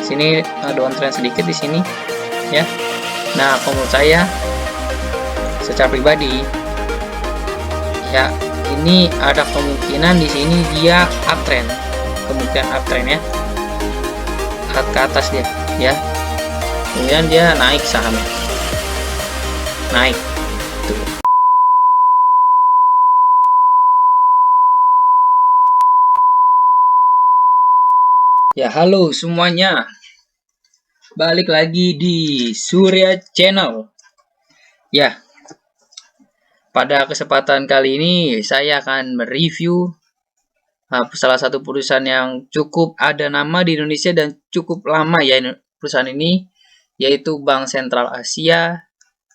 Sini downtrend sedikit di sini ya. Nah, kalau menurut saya secara pribadi ya, ini ada kemungkinan di sini dia uptrend, kemungkinan uptrend ya, ke atas dia ya. Kemudian dia naik sahamnya, naik tuh. Ya, halo semuanya, balik lagi di Surya Channel ya. Pada kesempatan kali ini saya akan mereview salah satu perusahaan yang cukup ada nama di Indonesia dan cukup lama ya perusahaan ini, yaitu Bank Sentral Asia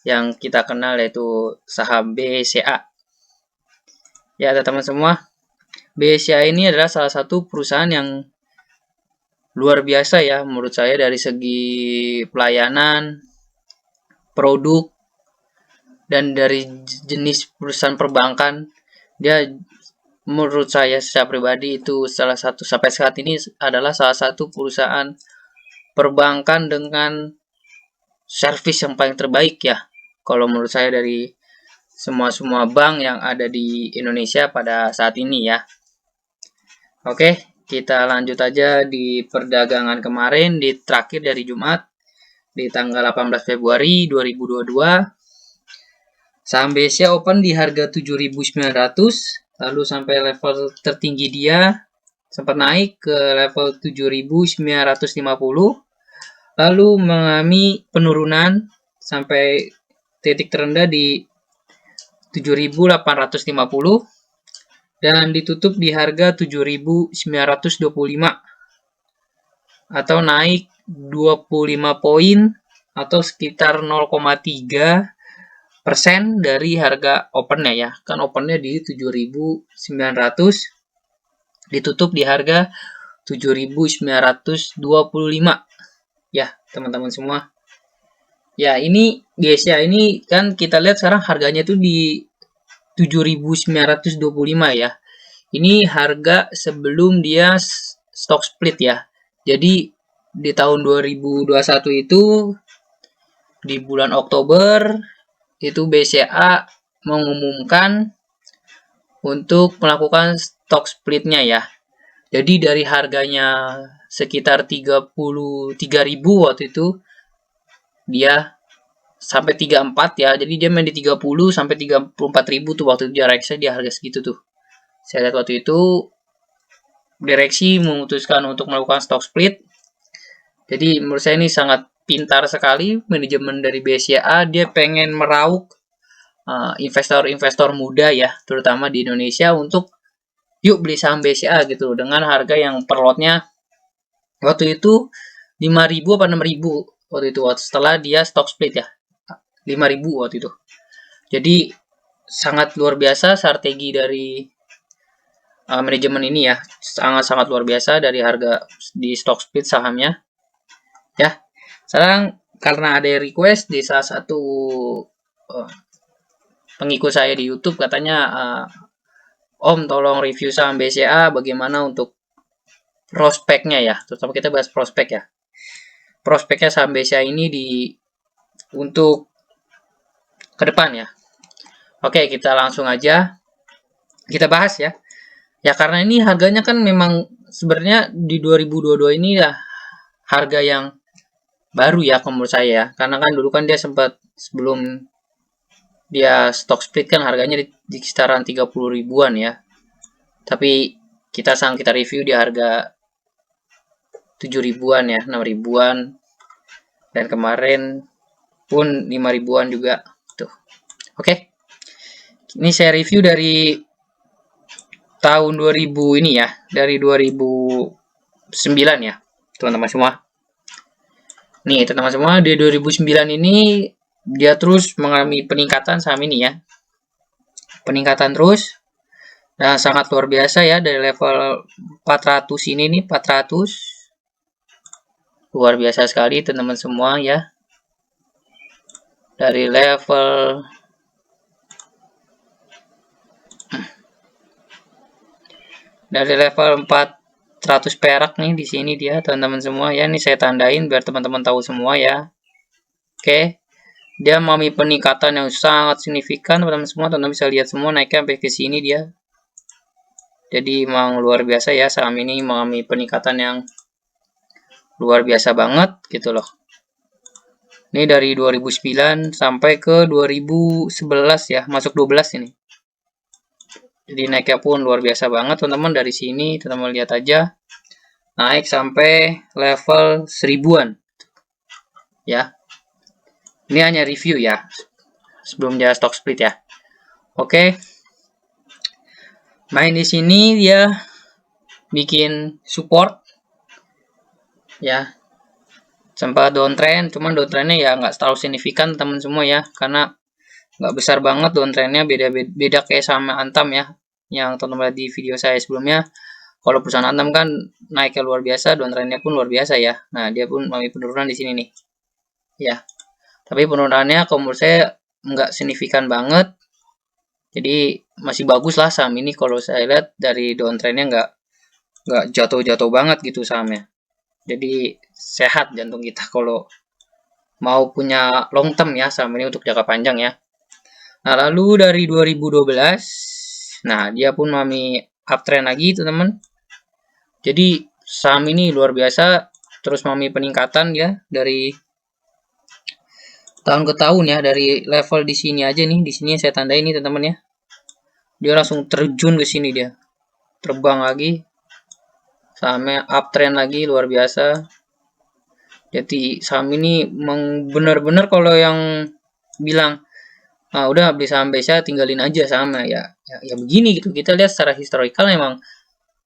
yang kita kenal, yaitu saham BCA. Ya teman-teman semua, BCA ini adalah salah satu perusahaan yang luar biasa ya menurut saya dari segi pelayanan, produk, dan dari jenis perusahaan perbankan. Dia menurut saya secara pribadi itu salah satu, sampai saat ini adalah salah satu perusahaan perbankan dengan servis yang paling terbaik ya, kalau menurut saya dari semua bank yang ada di Indonesia pada saat ini ya. Oke, kita lanjut aja di perdagangan kemarin, di terakhir dari Jumat di tanggal 18 Februari 2022. Saham BCA open di harga 7.900, lalu sampai level tertinggi dia sempat naik ke level 7.950, lalu mengalami penurunan sampai titik terendah di 7.850 dan ditutup di harga 7.925 atau naik 25 poin atau sekitar 0,3% dari harga opennya ya. Kan opennya di 7.900, ditutup di harga 7.925 ya teman-teman semua. Ya, ini BCA ini kan kita lihat sekarang harganya tuh di 7.925 ya. Ini harga sebelum dia stock split ya. Jadi di tahun 2021 itu di bulan Oktober itu BCA mengumumkan untuk melakukan stock splitnya ya. Jadi dari harganya sekitar 33.000 waktu itu, dia sampai 34 ya. Jadi dia main di 30 sampai 34.000 tuh waktu itu direksi di harga segitu tuh. Saya lihat waktu itu direksi memutuskan untuk melakukan stock split. Jadi menurut saya ini sangat pintar sekali manajemen dari BCA. Dia pengen meraup investor-investor muda ya, terutama di Indonesia, untuk yuk beli saham BCA gitu dengan harga yang per lotnya waktu itu 5.000 apa 6.000 waktu itu, setelah dia stock split ya, 5.000 waktu itu. Jadi sangat luar biasa strategi dari manajemen ini ya, sangat luar biasa dari harga di stock split sahamnya ya. Sekarang karena ada request di salah satu pengikut saya di YouTube, katanya Om tolong review saham BCA bagaimana untuk prospeknya ya, terutama kita bahas prospek ya. Prospeknya saham BCA ini untuk ke depan ya. Oke, kita langsung aja kita bahas ya. Ya karena ini harganya kan memang sebenarnya di 2022 ini ya harga yang baru ya menurut saya ya. Karena kan dulu kan dia sempat sebelum dia stock split kan harganya di kisaran 30 ribuan ya. Tapi kita review di harga 7 ribuan ya, 6 ribuan. Dan kemarin pun 5 ribuan juga tuh. Oke. Ini saya review dari tahun 2000 ini ya, dari 2009 ya, teman-teman semua. Nih, teman-teman semua, di 2009 ini dia terus mengalami peningkatan saham ini ya. Peningkatan terus dan sangat luar biasa ya, dari level 400 ini nih, 400. Luar biasa sekali teman-teman semua ya. Dari level 4 100 perak nih di sini dia teman-teman semua ya. Ini saya tandain biar teman-teman tahu semua ya. Oke. Dia mengalami peningkatan yang sangat signifikan teman-teman semua. Teman-teman bisa lihat semua naiknya sampai ke sini dia. Jadi memang luar biasa ya, saham ini mengalami peningkatan yang luar biasa banget gitu loh. Ini dari 2009 sampai ke 2011 ya, masuk 12 ini. Jadi naiknya pun luar biasa banget teman-teman. Dari sini teman-teman lihat aja, naik sampai level 1000-an ya. Ini hanya review ya, sebelum dia stock split ya. Oke. Main di sini dia bikin support ya, sempat downtrend, cuman downtrendnya ya nggak terlalu signifikan teman semua ya, karena nggak besar banget downtrendnya, beda kayak sama Antam ya, yang teman-teman lihat di video saya sebelumnya. Kalau perusahaan Antam kan naiknya luar biasa, downtrendnya pun luar biasa ya. Nah dia pun mengalami penurunan di sini nih ya, tapi penurunannya kalau menurut saya nggak signifikan banget. Jadi masih bagus lah saham ini kalau saya lihat, dari downtrendnya nggak jatuh-jatuh banget gitu sahamnya. Jadi sehat jantung kita kalau mau punya long term ya saham ini untuk jangka panjang ya. Nah lalu dari 2012, nah dia pun mengalami uptrend lagi teman-teman. Jadi saham ini luar biasa terus mengalami peningkatan ya dari tahun ke tahun ya, dari level di sini aja nih, di sini saya tandai ini teman-teman ya. Dia langsung terjun ke sini dia. Terbang lagi. Sahamnya uptrend lagi luar biasa. Jadi saham ini benar-benar kalau yang bilang udah beli saham biasa tinggalin aja sahamnya ya begini gitu. Kita lihat secara historikal memang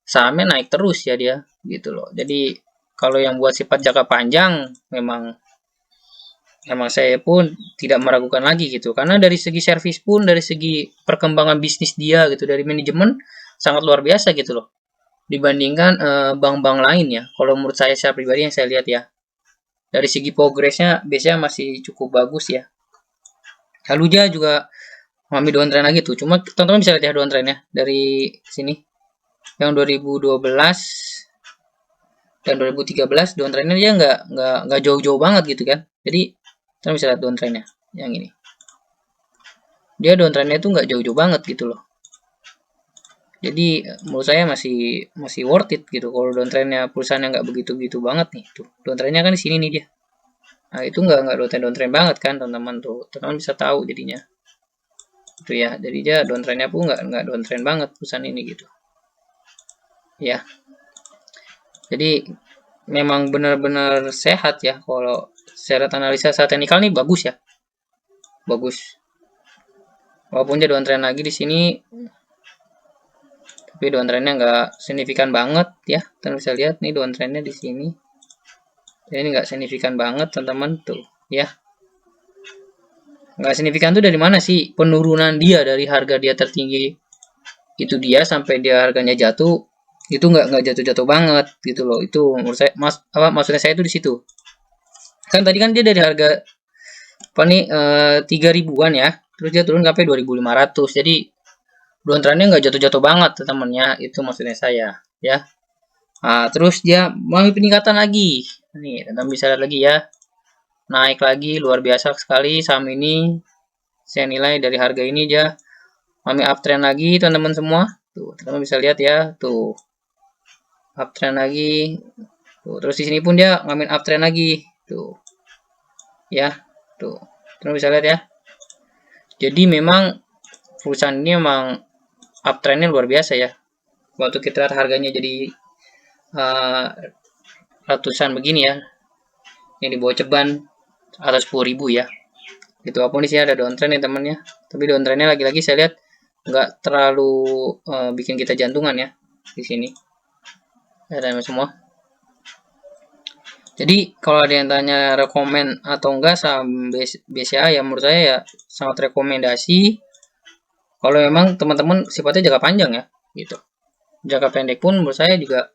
sahamnya naik terus ya dia gitu loh. Jadi kalau yang buat sifat jangka panjang memang saya pun tidak meragukan lagi gitu, karena dari segi servis pun, dari segi perkembangan bisnis dia gitu, dari manajemen sangat luar biasa gitu loh dibandingkan bank-bank lain ya. Kalau menurut saya pribadi yang saya lihat ya, dari segi progresnya biasanya masih cukup bagus ya. Lalu dia juga mengalami downtrend lagi tuh, cuma teman-teman bisa lihat ya downtrendnya dari sini yang 2012 dan 2013 downtrendnya dia nggak jauh-jauh banget gitu kan. Jadi kita bisa lihat downtrendnya yang ini, dia downtrendnya itu nggak jauh-jauh banget gitu loh. Jadi menurut saya masih worth it gitu kalau downtrendnya perusahaan yang nggak begitu banget nih. Tuh downtrendnya kan di sini nih dia. Nah itu nggak downtrend banget kan teman-teman, tuh teman-teman bisa tahu jadinya itu ya. Jadi dia downtrendnya pun nggak downtrend banget perusahaan ini gitu ya. Jadi memang benar-benar sehat ya. Kalau secara analisa saat teknikal nih bagus ya, bagus. Walaupun dia downtrend lagi di sini, tapi downtrendnya nggak signifikan banget ya. Teman bisa lihat nih downtrendnya di sini. Ini nggak signifikan banget teman-teman tuh ya. Nggak signifikan tuh dari mana sih penurunan dia dari harga dia tertinggi itu dia sampai dia harganya jatuh, itu nggak jatuh-jatuh banget gitu loh. Itu menurut saya maksudnya saya itu di situ. Kan tadi kan dia dari harga apa nih 3.000-an ya, terus dia turun sampai 2.500. Jadi downtrendnya nggak jatuh-jatuh banget teman-temannya, itu maksudnya saya ya. Nah, terus dia mengalami peningkatan lagi nih, teman bisa lihat lagi ya, naik lagi luar biasa sekali saham ini. Saya nilai dari harga ini dia mengalami uptrend lagi teman-teman semua. Tuh teman-teman bisa lihat ya, tuh uptrend lagi. Tuh terus di sini pun dia ngambil uptrend lagi tuh ya. Tuh teman-teman bisa lihat ya. Jadi memang perusahaan ini memang uptrendnya luar biasa ya. Waktu kita lihat harganya jadi ratusan begini ya, yang di bawah ceban atas 10.000 ya. Gitu, walaupun di sini ada downtrend ya temannya, tapi downtrendnya lagi-lagi saya lihat nggak terlalu bikin kita jantungan ya di sini. Ya teman semua. Jadi kalau ada yang tanya rekomen atau enggak saham BCA, ya menurut saya ya sangat rekomendasi. Kalau memang teman-teman sifatnya jangka panjang ya gitu. Jangka pendek pun menurut saya juga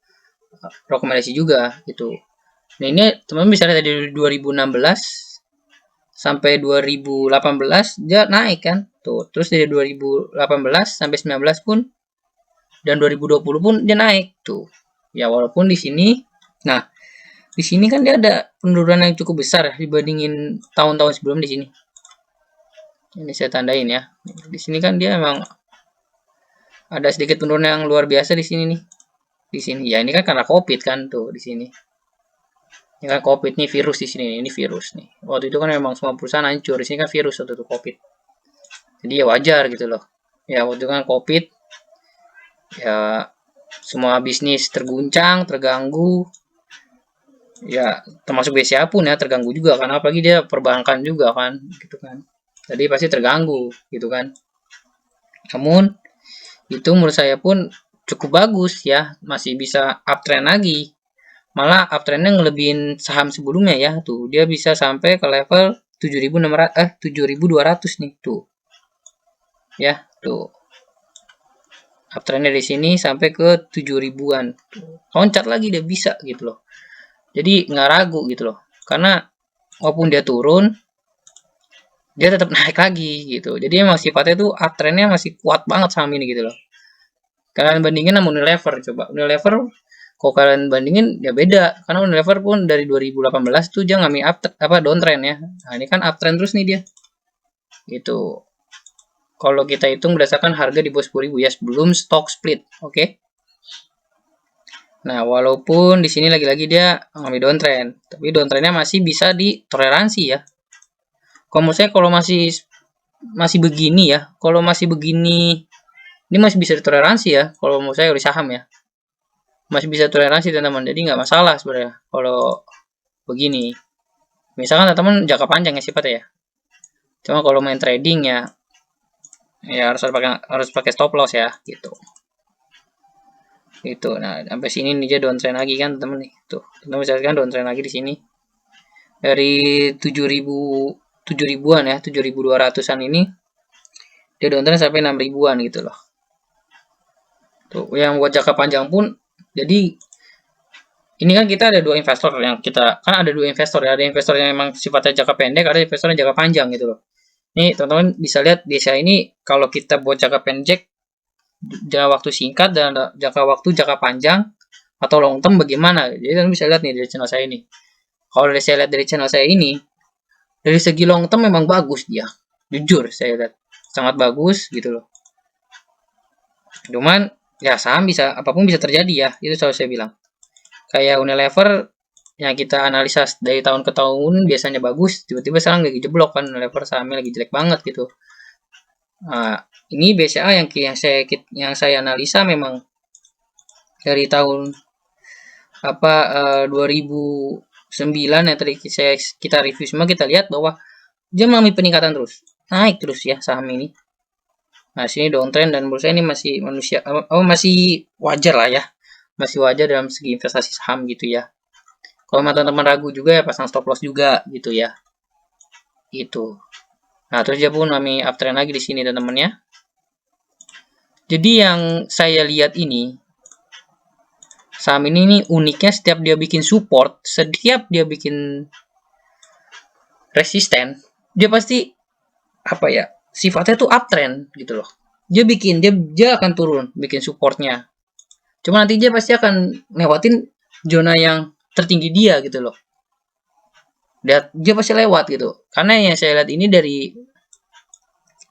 rekomendasi juga gitu. Nah ini teman-teman bisa lihat dari 2016 sampai 2018 dia naik kan tuh. Terus dari 2018 sampai 19 pun dan 2020 pun dia naik tuh. Ya walaupun di sini, nah di sini kan dia ada penurunan yang cukup besar dibandingin tahun-tahun sebelum di sini. Ini saya tandain ya. Di sini kan dia emang ada sedikit penurunan yang luar biasa di sini nih. Di sini ya ini kan karena COVID kan tuh di sini. Ini kan COVID nih virus di sini, ini virus nih. Waktu itu kan memang semua perusahaan hancur. Di sini kan virus waktu itu COVID. Jadi ya wajar gitu loh. Ya waktu itu kan COVID, ya semua bisnis terguncang, terganggu. Ya termasuk BCA pun ya terganggu juga karena apalagi dia perbankan juga kan, gitu kan. Jadi pasti terganggu gitu kan. Namun itu menurut saya pun cukup bagus ya, masih bisa uptrend lagi. Malah uptrendnya ngelebihin saham sebelumnya ya, tuh dia bisa sampai ke level 7.200 nih tuh. Ya, tuh. Uptrendnya di sini sampai ke 7.000-an. Loncat lagi dia bisa gitu loh. Jadi nggak ragu gitu loh. Karena walaupun dia turun, dia tetap naik lagi gitu. Jadi emang sifatnya tuh uptrendnya masih kuat banget saham ini gitu loh. Kalian bandingin sama Unilever coba. Unilever kalau kalian bandingin ya beda karena Unilever pun dari 2018 tuh dia ngambil downtrend ya. Nah, ini kan uptrend terus nih dia. Itu. Kalau kita hitung berdasarkan harga di bawah 10.000 ya sebelum stock split, oke? Okay? Nah, walaupun di sini lagi-lagi dia ngambil downtrend, tapi downtrendnya masih bisa ditoleransi ya. Kalau menurut saya kalau masih begini ya, kalau masih begini ini masih bisa ditoleransi ya. Kalau menurut saya di saham ya, masih bisa toleransi teman-teman. Jadi nggak masalah sebenarnya kalau begini. Misalkan teman-teman jangka panjang ya sifatnya ya. Cuma kalau main trading ya harus pakai stop loss ya gitu. Itu. Nah, sampai sini nih dia downtrend lagi kan teman nih. Tuh, teman bisa kan downtrend lagi di sini. Dari 7.000-an ya, 7.200-an ini dia downtrend sampai 6.000-an gitu loh. Tuh, yang buat jangka panjang pun jadi ini kan kita ada dua investor yang kita kan ada dua investor ya, ada investor yang memang sifatnya jangka pendek, ada investor yang jangka panjang gitu loh. Ini teman-teman bisa lihat desa ini kalau kita buat jangka pendek jangka waktu singkat dan jangka panjang atau long term bagaimana. Jadi kalian bisa lihat nih dari channel saya ini. Kalau saya lihat dari channel saya ini, dari segi long term memang bagus dia. Jujur saya lihat sangat bagus gitu loh. Cuman ya saham bisa apapun bisa terjadi ya, itu selalu saya bilang. Kayak Unilever yang kita analisa dari tahun ke tahun biasanya bagus, tiba-tiba sekarang lagi jeblok kan Unilever sahamnya lagi jelek banget gitu. Nah, ini BCA yang saya analisa memang dari tahun 2009 yang tadi kita review semua kita lihat bahwa dia mengalami peningkatan terus, naik terus ya saham ini. Nah, sini downtrend dan menurut saya ini masih masih wajar lah ya. Masih wajar dalam segi investasi saham gitu ya. Kalau teman-teman ragu juga ya pasang stop loss juga gitu ya. Itu. Nah, terus dia pun mengalami uptrend lagi di sini teman-teman ya. Jadi yang saya lihat ini saham ini nih uniknya setiap dia bikin support, setiap dia bikin resisten, dia pasti apa ya? Sifatnya tuh uptrend gitu loh. Dia akan turun bikin supportnya. Cuma nanti dia pasti akan lewatin zona yang tertinggi dia gitu loh. Dia pasti lewat gitu. Karena yang saya lihat ini dari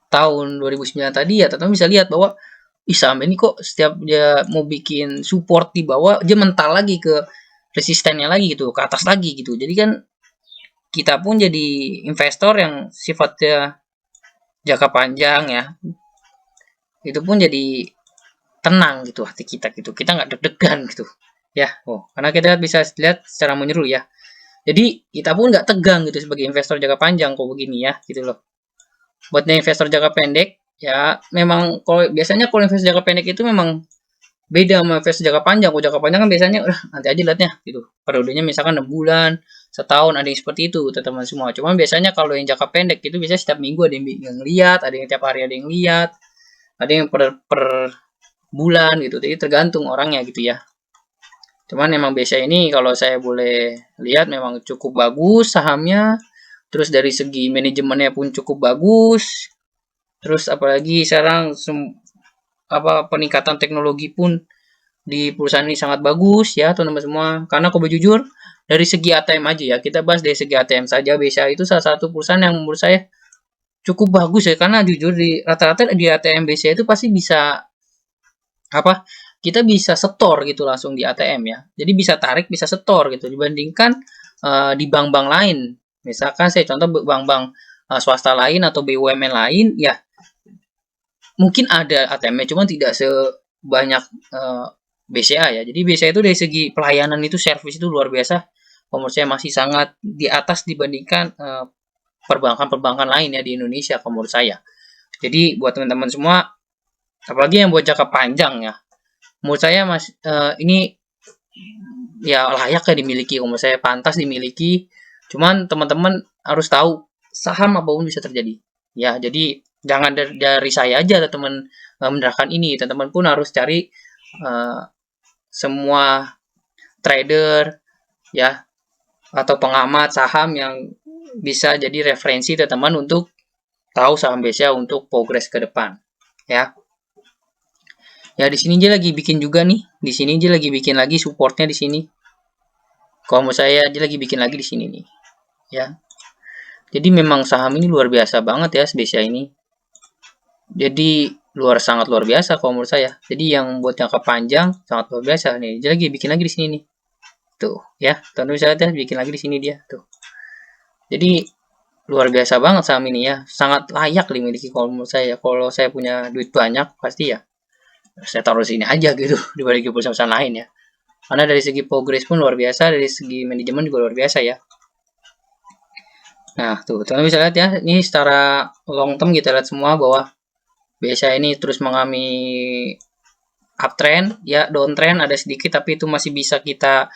tahun 2009 tadi ya, teman-teman bisa lihat bahwa saham ini kok setiap dia mau bikin support di bawah, dia mental lagi ke resistennya lagi gitu, ke atas lagi gitu. Jadi kan kita pun jadi investor yang sifatnya jangka panjang ya, itu pun jadi tenang gitu hati kita gitu. Kita nggak deg-degan gitu. Ya, karena kita bisa lihat secara menyeluruh ya. Jadi kita pun nggak tegang gitu sebagai investor jangka panjang kok begini ya, gitu loh. Buatnya investor jangka pendek, ya memang biasanya kalau investor jangka pendek itu memang beda sama investor jangka panjang. Kalau jangka panjang kan biasanya nanti aja lihatnya gitu. Periodenya misalkan 6 bulan, setahun ada yang seperti itu teman-teman semua. Cuma biasanya kalau yang jangka pendek itu biasanya setiap minggu ada yang lihat, ada yang tiap hari ada yang lihat, ada yang per bulan gitu. Jadi tergantung orangnya gitu ya. Cuman emang biasa ini kalau saya boleh lihat memang cukup bagus sahamnya. Terus dari segi manajemennya pun cukup bagus. Terus apalagi sekarang peningkatan teknologi pun di perusahaan ini sangat bagus ya teman-teman semua. Karena aku jujur dari segi ATM aja ya, kita bahas dari segi ATM saja. BCA itu salah satu perusahaan yang menurut saya cukup bagus ya, karena jujur di rata-rata di ATM BCA itu pasti bisa apa? Kita bisa setor gitu langsung di ATM ya. Jadi bisa tarik, bisa setor gitu dibandingkan di bank-bank lain. Misalkan saya contoh bank-bank swasta lain atau BUMN lain ya, mungkin ada ATM-nya cuma tidak sebanyak BCA ya. Jadi BCA itu dari segi pelayanan itu servis itu luar biasa. Menurut saya masih sangat di atas dibandingkan perbankan-perbankan lain ya di Indonesia menurut saya. Jadi buat teman-teman semua, apalagi yang buat jangka panjang ya, menurut saya ini ya layak ya dimiliki, menurut saya pantas dimiliki. Cuman teman-teman harus tahu saham apapun bisa terjadi. Ya, jadi jangan dari saya aja teman menerapkan ini, teman-teman pun harus cari semua trader ya atau pengamat saham yang bisa jadi referensi teman-teman untuk tahu saham BCA untuk progres ke depan ya. Ya di sini dia lagi bikin juga nih, di sini dia lagi bikin lagi supportnya di sini. Kalau mau saya dia lagi bikin lagi di sini nih ya. Jadi memang saham ini luar biasa banget ya BCA ini. Jadi sangat luar biasa kalau menurut saya. Jadi yang buat jangka panjang sangat luar biasa nih. Dia lagi bikin lagi di sini nih. Tuh ya, teman-teman bisa lihat ya, bikin lagi di sini dia tuh. Jadi luar biasa banget saham ini ya, sangat layak dimiliki kalau menurut saya. Kalau saya punya duit banyak pasti ya saya taruh sini aja gitu dibanding perusahaan lain ya. Karena dari segi progress pun luar biasa, dari segi manajemen juga luar biasa ya. Nah tuh teman-teman bisa lihat ya, ini secara long term kita lihat semua bahwa BCA ini terus mengalami uptrend ya, downtrend ada sedikit tapi itu masih bisa kita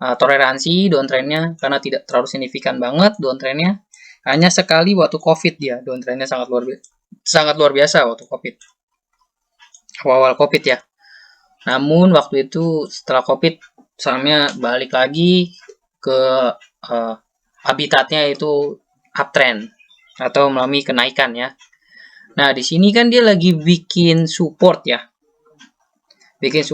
toleransi downtrendnya karena tidak terlalu signifikan banget downtrendnya. Hanya sekali waktu COVID dia downtrendnya sangat luar biasa waktu COVID, awal COVID ya. Namun waktu itu setelah COVID sahamnya balik lagi ke habitatnya itu uptrend atau mengalami kenaikan ya. Nah di sini kan dia lagi bikin support ya, bikin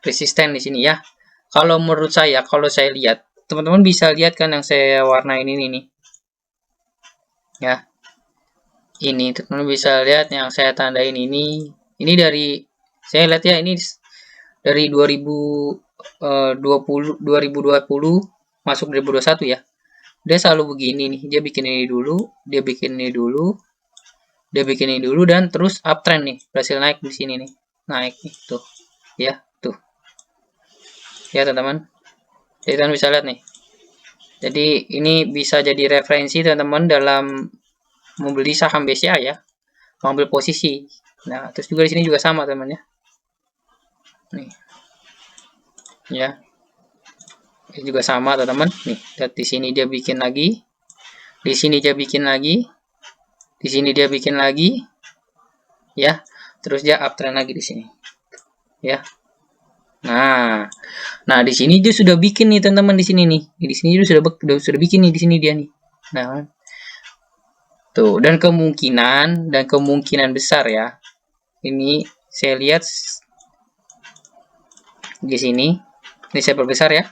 resisten di sini ya. Kalau menurut saya, kalau saya lihat, teman-teman bisa lihat kan yang saya warnain ini nih. Ya. Ini teman-teman bisa lihat yang saya tandain ini. Ini dari saya lihat ya, ini dari 2020 masuk 2021 ya. Dia selalu begini nih. Dia bikin ini dulu, dia bikin ini dulu, dia bikin ini dulu dan terus uptrend nih. Berhasil naik di sini nih. Naik nih tuh. Ya, tuh. Ya, teman-teman. Jadi teman bisa lihat nih. Jadi ini bisa jadi referensi teman-teman dalam membeli saham BCA ya, mengambil posisi. Nah, terus juga di sini juga sama teman ya. Nih. Ya. Ini juga sama teman-teman. Nih, lihat di sini dia bikin lagi. Di sini dia bikin lagi. Di sini dia bikin lagi. Ya. Terus dia uptrend lagi di sini. Ya. Nah, di sini dia sudah bikin nih teman-teman di sini nih. Di sini dia sudah bikin nih di sini dia nih. Nah, tuh dan kemungkinan besar ya. Ini saya lihat di sini. Ini saya perbesar ya.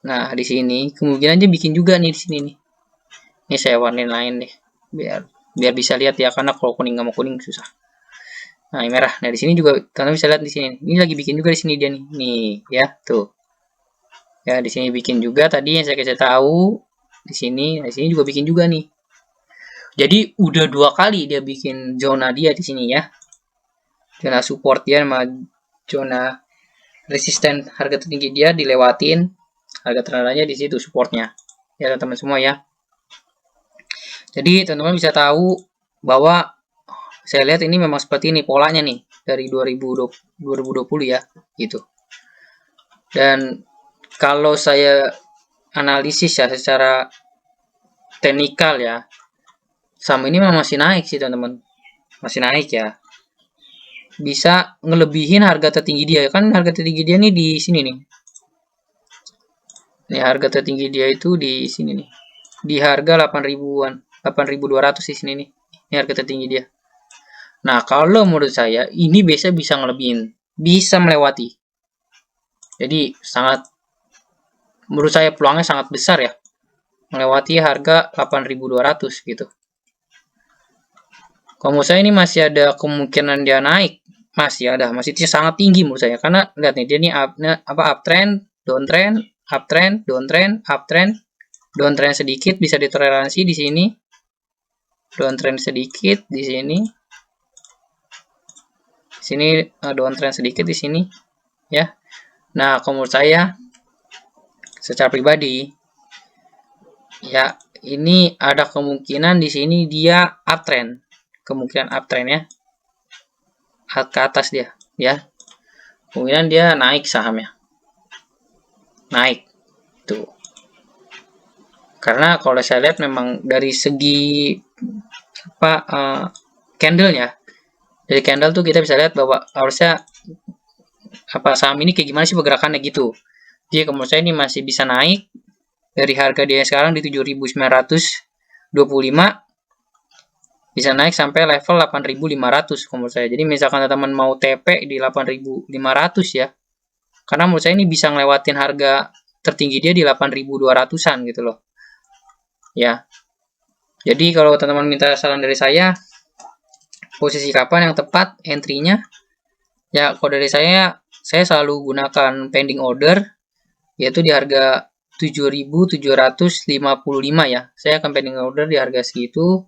Nah, di sini kemungkinan dia bikin juga nih di sini nih. Ini saya warnain lain deh. Biar bisa lihat ya, karena kalau kuning sama kuning susah. Nah, ini merah. Nah, di sini juga kalian bisa lihat di sini. Ini lagi bikin juga di sini dia nih. Nih, ya, tuh. Ya, di sini bikin juga tadi yang saya kasih tahu. Di sini juga bikin juga nih. Jadi udah 2 kali dia bikin zona dia di sini ya. Zona support dia sama zona resisten harga tertinggi dia dilewatin. Harga terendahnya di situ supportnya. Ya, teman-teman semua ya. Jadi teman-teman bisa tahu bahwa saya lihat ini memang seperti ini polanya nih dari 2020 ya gitu. Dan kalau saya analisis ya secara teknikal ya, saham ini memang masih naik sih teman-teman, masih naik ya. Bisa ngelebihin harga tertinggi dia kan, harga tertinggi dia nih di sini nih. Nih harga tertinggi dia itu di sini nih, di harga 8.000-an, 8.200 di sini nih. Ini harga tertinggi dia. Nah, kalau menurut saya ini biasa bisa ngelebihin bisa melewati. Jadi menurut saya peluangnya sangat besar ya, melewati harga 8.200 gitu. Kalau menurut saya ini masih ada kemungkinan dia naik, masih sangat tinggi menurut saya, karena lihat nih, dia ini uptrend, downtrend, uptrend, downtrend, uptrend, downtrend sedikit bisa ditoleransi di sini, downtrend sedikit di sini, downtrend sedikit di sini, ya. Nah, kalau menurut saya secara pribadi, ya ini ada kemungkinan di sini dia uptrend, kemungkinan uptrend ya, ke atas dia, ya. Kemungkinan dia naik sahamnya, naik tuh. Karena kalau saya lihat memang dari segi candle-nya, dari candle tuh kita bisa lihat bahwa harusnya saham ini kayak gimana sih pergerakannya gitu. Jadi menurut saya ini masih bisa naik dari harga dia sekarang di 7.925, bisa naik sampai level 8.500 menurut saya. Jadi misalkan teman-teman mau TP di 8.500 ya, karena menurut saya ini bisa ngelewatin harga tertinggi dia di 8.200-an gitu loh, ya. Jadi kalau teman-teman minta saran dari saya, posisi kapan yang tepat entry-nya, ya kalau dari saya selalu gunakan pending order, yaitu di harga 7.755 ya. Saya akan pending order di harga segitu.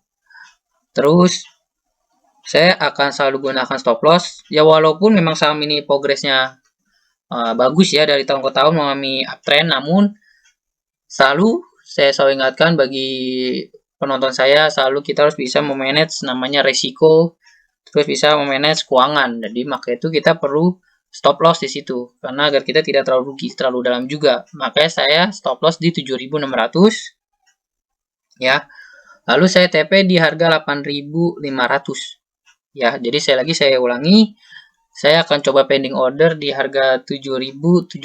Terus saya akan selalu gunakan stop loss. Ya walaupun memang saham ini progresnya bagus ya dari tahun ke tahun mengalami uptrend, namun saya selalu ingatkan bagi penonton saya, selalu kita harus bisa memanage namanya resiko, terus bisa memanage keuangan. Jadi maka itu kita perlu stop loss di situ, karena agar kita tidak terlalu rugi terlalu dalam juga. Makanya saya stop loss di 7.600 ya. Lalu saya TP di harga 8.500 ya. Jadi saya ulangi, saya akan coba pending order di harga 7.755,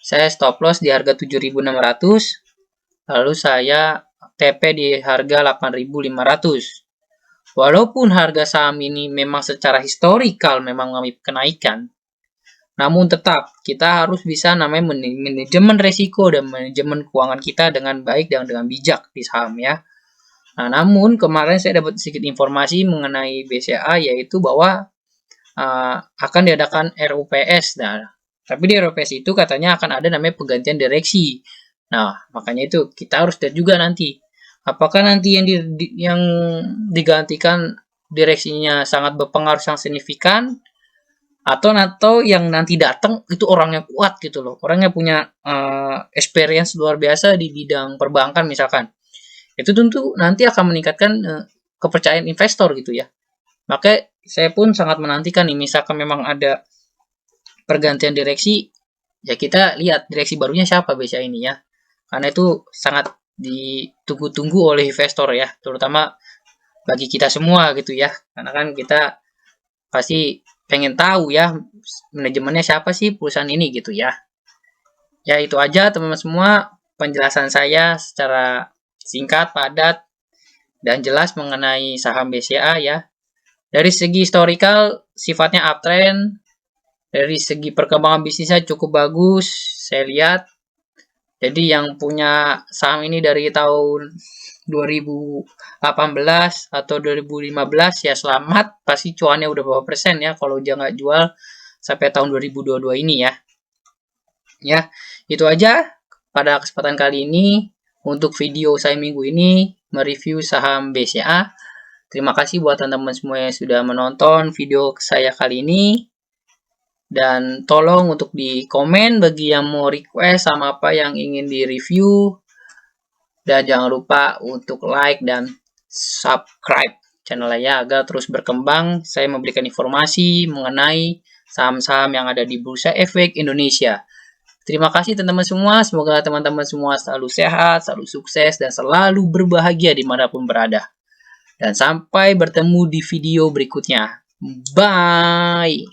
saya stop loss di harga 7.600, lalu saya TP di harga 8.500. Walaupun harga saham ini memang secara historikal memang mengalami kenaikan, namun tetap kita harus bisa namanya manajemen resiko dan manajemen keuangan kita dengan baik dan dengan bijak di saham ya. Nah, namun kemarin saya dapat sedikit informasi mengenai BCA, yaitu bahwa akan diadakan RUPS. Nah, tapi di RUPS itu katanya akan ada namanya penggantian direksi. Nah, makanya itu kita harus lihat juga nanti, apakah nanti yang digantikan direksinya sangat berpengaruh, sangat signifikan, atau yang nanti datang itu orangnya kuat gitu loh, orangnya punya experience luar biasa di bidang perbankan misalkan. Itu tentu nanti akan meningkatkan kepercayaan investor gitu ya. Maka saya pun sangat menantikan nih, misalkan memang ada pergantian direksi, ya kita lihat direksi barunya siapa BCA ini ya. Karena itu sangat ditunggu-tunggu oleh investor ya, terutama bagi kita semua gitu ya. Karena kan kita pasti pengen tahu ya manajemennya siapa sih perusahaan ini gitu ya. Ya itu aja teman-teman semua penjelasan saya secara singkat, padat, dan jelas mengenai saham BCA ya. Dari segi historical sifatnya uptrend, dari segi perkembangan bisnisnya cukup bagus saya lihat. Jadi yang punya saham ini dari tahun 2018 atau 2015 ya selamat, pasti cuannya udah berapa persen ya kalau dia nggak jual sampai tahun 2022 ini ya. Ya, itu aja pada kesempatan kali ini untuk video saya minggu ini mereview saham BCA. Terima kasih buat teman-teman semua yang sudah menonton video saya kali ini. Dan tolong untuk di komen bagi yang mau request sama apa yang ingin di review. Dan jangan lupa untuk like dan subscribe channelnya agar terus berkembang. Saya memberikan informasi mengenai saham-saham yang ada di Bursa Efek Indonesia. Terima kasih teman-teman semua. Semoga teman-teman semua selalu sehat, selalu sukses, dan selalu berbahagia dimanapun berada. Dan sampai bertemu di video berikutnya. Bye!